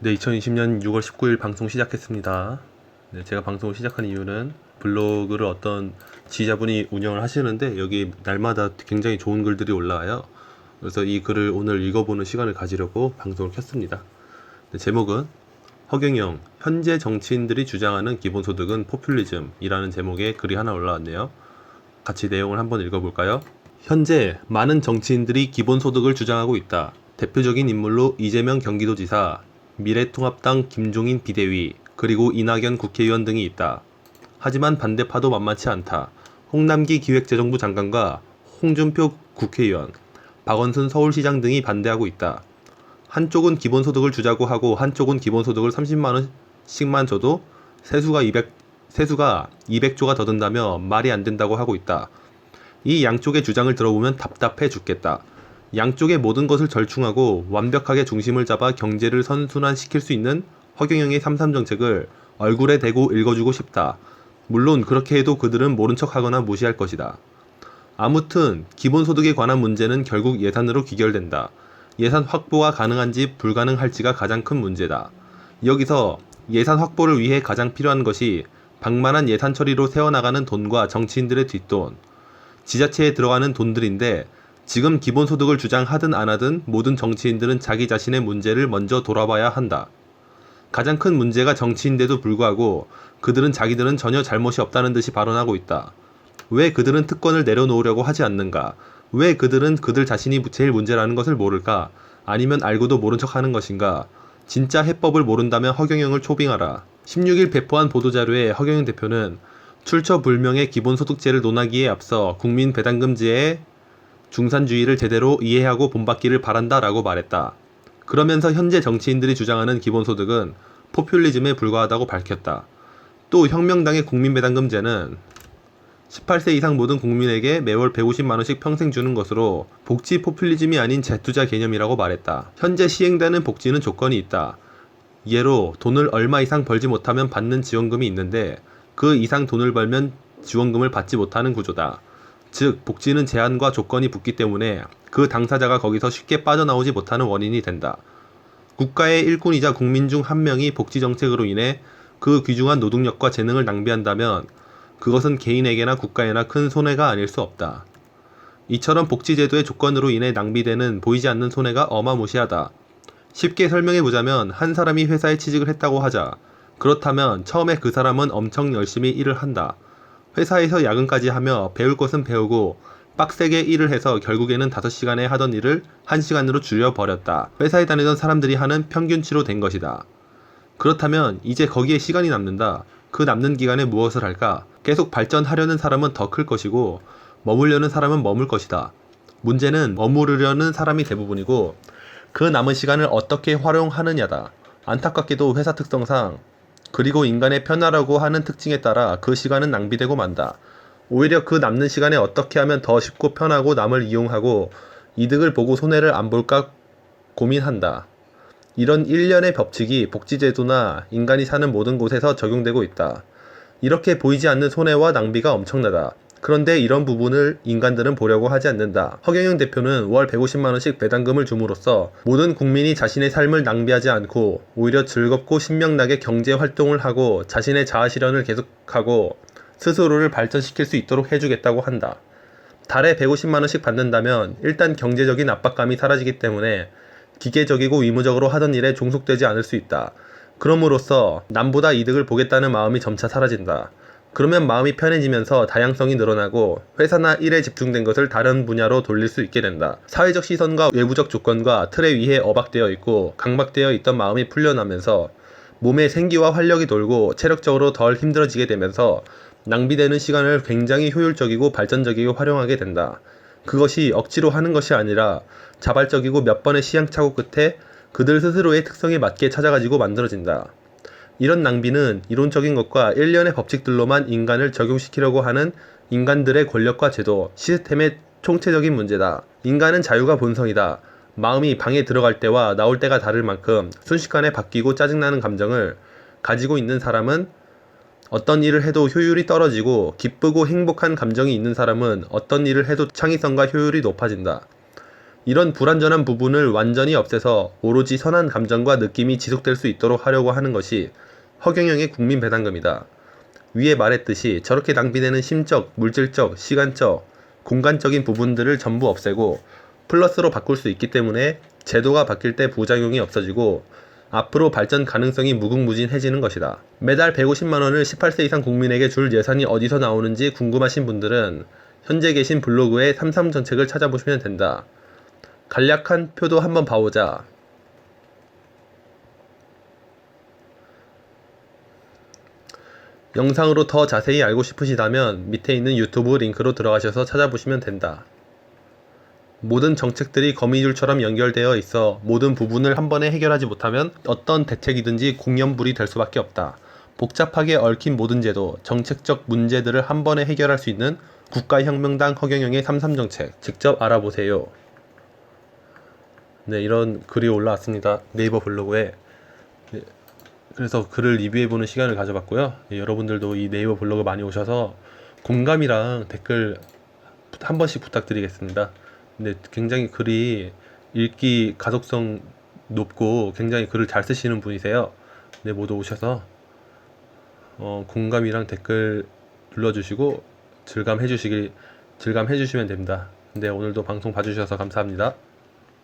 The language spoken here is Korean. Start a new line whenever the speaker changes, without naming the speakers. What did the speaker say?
네, 2020년 6월 19일 방송 시작했습니다. 네, 제가 방송을 시작한 이유는 블로그를 어떤 지휘자분이 운영을 하시는데 여기 날마다 굉장히 좋은 글들이 올라와요. 그래서 이 글을 오늘 읽어보는 시간을 가지려고 방송을 켰습니다. 네, 제목은 허경영, 현재 정치인들이 주장하는 기본소득은 포퓰리즘이라는 제목의 글이 하나 올라왔네요. 같이 내용을 한번 읽어볼까요? 현재 많은 정치인들이 기본소득을 주장하고 있다. 대표적인 인물로 이재명 경기도지사, 미래통합당 김종인 비대위, 그리고 이낙연 국회의원 등이 있다. 하지만 반대파도 만만치 않다. 홍남기 기획재정부 장관과 홍준표 국회의원, 박원순 서울시장 등이 반대하고 있다. 한쪽은 기본소득을 주자고 하고 한쪽은 기본소득을 30만원씩만 줘도 세수가 200조가 더 든다며 말이 안 된다고 하고 있다. 이 양쪽의 주장을 들어보면 답답해 죽겠다. 양쪽의 모든 것을 절충하고 완벽하게 중심을 잡아 경제를 선순환시킬 수 있는 허경영의 3.3 정책을 얼굴에 대고 읽어주고 싶다. 물론 그렇게 해도 그들은 모른 척하거나 무시할 것이다. 아무튼 기본소득에 관한 문제는 결국 예산으로 귀결된다. 예산 확보가 가능한지 불가능할지가 가장 큰 문제다. 여기서 예산 확보를 위해 가장 필요한 것이 방만한 예산 처리로 세워나가는 돈과 정치인들의 뒷돈, 지자체에 들어가는 돈들인데 지금 기본소득을 주장하든 안 하든 모든 정치인들은 자기 자신의 문제를 먼저 돌아봐야 한다. 가장 큰 문제가 정치인데도 불구하고 그들은 자기들은 전혀 잘못이 없다는 듯이 발언하고 있다. 왜 그들은 특권을 내려놓으려고 하지 않는가? 왜 그들은 그들 자신이 제일 문제라는 것을 모를까? 아니면 알고도 모른 척하는 것인가? 진짜 해법을 모른다면 허경영을 초빙하라. 16일 배포한 보도자료에 허경영 대표는 출처불명의 기본소득제를 논하기에 앞서 국민배당금제의 중산주의를 제대로 이해하고 본받기를 바란다 라고 말했다. 그러면서 현재 정치인들이 주장하는 기본소득은 포퓰리즘에 불과하다고 밝혔다. 또 혁명당의 국민배당금제는 18세 이상 모든 국민에게 매월 150만원씩 평생 주는 것으로 복지 포퓰리즘이 아닌 재투자 개념이라고 말했다. 현재 시행되는 복지는 조건이 있다. 예로 돈을 얼마 이상 벌지 못하면 받는 지원금이 있는데 그 이상 돈을 벌면 지원금을 받지 못하는 구조다. 즉 복지는 제한과 조건이 붙기 때문에 그 당사자가 거기서 쉽게 빠져나오지 못하는 원인이 된다. 국가의 일꾼이자 국민 중 한 명이 복지 정책으로 인해 그 귀중한 노동력과 재능을 낭비한다면 그것은 개인에게나 국가에나 큰 손해가 아닐 수 없다. 이처럼 복지제도의 조건으로 인해 낭비되는 보이지 않는 손해가 어마무시하다. 쉽게 설명해보자면 한 사람이 회사에 취직을 했다고 하자. 그렇다면 처음에 그 사람은 엄청 열심히 일을 한다. 회사에서 야근까지 하며 배울 것은 배우고 빡세게 일을 해서 결국에는 5시간에 하던 일을 1시간으로 줄여버렸다. 회사에 다니던 사람들이 하는 평균치로 된 것이다. 그렇다면 이제 거기에 시간이 남는다. 그 남는 기간에 무엇을 할까? 계속 발전하려는 사람은 더 클 것이고 머물려는 사람은 머물 것이다. 문제는 머무르려는 사람이 대부분이고 그 남은 시간을 어떻게 활용하느냐다. 안타깝게도 회사 특성상 그리고 인간의 편하라고 하는 특징에 따라 그 시간은 낭비되고 만다. 오히려 그 남는 시간에 어떻게 하면 더 쉽고 편하고 남을 이용하고 이득을 보고 손해를 안 볼까 고민한다. 이런 일련의 법칙이 복지제도나 인간이 사는 모든 곳에서 적용되고 있다. 이렇게 보이지 않는 손해와 낭비가 엄청나다. 그런데 이런 부분을 인간들은 보려고 하지 않는다. 허경영 대표는 월 150만원씩 배당금을 줌으로써 모든 국민이 자신의 삶을 낭비하지 않고 오히려 즐겁고 신명나게 경제활동을 하고 자신의 자아실현을 계속하고 스스로를 발전시킬 수 있도록 해주겠다고 한다. 달에 150만원씩 받는다면 일단 경제적인 압박감이 사라지기 때문에 기계적이고 의무적으로 하던 일에 종속되지 않을 수 있다. 그럼으로써 남보다 이득을 보겠다는 마음이 점차 사라진다. 그러면 마음이 편해지면서 다양성이 늘어나고 회사나 일에 집중된 것을 다른 분야로 돌릴 수 있게 된다. 사회적 시선과 외부적 조건과 틀에 의해 억압되어 있고 강박되어 있던 마음이 풀려나면서 몸에 생기와 활력이 돌고 체력적으로 덜 힘들어지게 되면서 낭비되는 시간을 굉장히 효율적이고 발전적이게 활용하게 된다. 그것이 억지로 하는 것이 아니라 자발적이고 몇 번의 시행착오 끝에 그들 스스로의 특성에 맞게 찾아가지고 만들어진다. 이런 낭비는 이론적인 것과 일련의 법칙들로만 인간을 적용시키려고 하는 인간들의 권력과 제도, 시스템의 총체적인 문제다. 인간은 자유가 본성이다. 마음이 방에 들어갈 때와 나올 때가 다를 만큼 순식간에 바뀌고 짜증나는 감정을 가지고 있는 사람은 어떤 일을 해도 효율이 떨어지고 기쁘고 행복한 감정이 있는 사람은 어떤 일을 해도 창의성과 효율이 높아진다. 이런 불완전한 부분을 완전히 없애서 오로지 선한 감정과 느낌이 지속될 수 있도록 하려고 하는 것이 허경영의 국민배당금이다. 위에 말했듯이 저렇게 낭비되는 심적, 물질적, 시간적, 공간적인 부분들을 전부 없애고 플러스로 바꿀 수 있기 때문에 제도가 바뀔 때 부작용이 없어지고 앞으로 발전 가능성이 무궁무진해지는 것이다. 매달 150만원을 18세 이상 국민에게 줄 예산이 어디서 나오는지 궁금하신 분들은 현재 계신 블로그의 삼삼정책을 찾아보시면 된다. 간략한 표도 한번 봐보자. 영상으로 더 자세히 알고 싶으시다면 밑에 있는 유튜브 링크로 들어가셔서 찾아보시면 된다. 모든 정책들이 거미줄처럼 연결되어 있어 모든 부분을 한 번에 해결하지 못하면 어떤 대책이든지 공연불이 될 수밖에 없다. 복잡하게 얽힌 모든 제도, 정책적 문제들을 한 번에 해결할 수 있는 국가혁명당 허경영의 삼삼정책 직접 알아보세요. 네, 이런 글이 올라왔습니다. 네이버 블로그에. 네, 그래서 글을 리뷰해보는 시간을 가져봤고요. 네, 여러분들도 이 네이버 블로그 많이 오셔서 공감이랑 댓글 한 번씩 부탁드리겠습니다. 근데 굉장히 글이 읽기 가독성 높고 굉장히 글을 잘 쓰시는 분이세요. 네, 모두 오셔서 공감이랑 댓글 눌러주시고 즐감해주시면 됩니다. 네, 오늘도 방송 봐주셔서 감사합니다.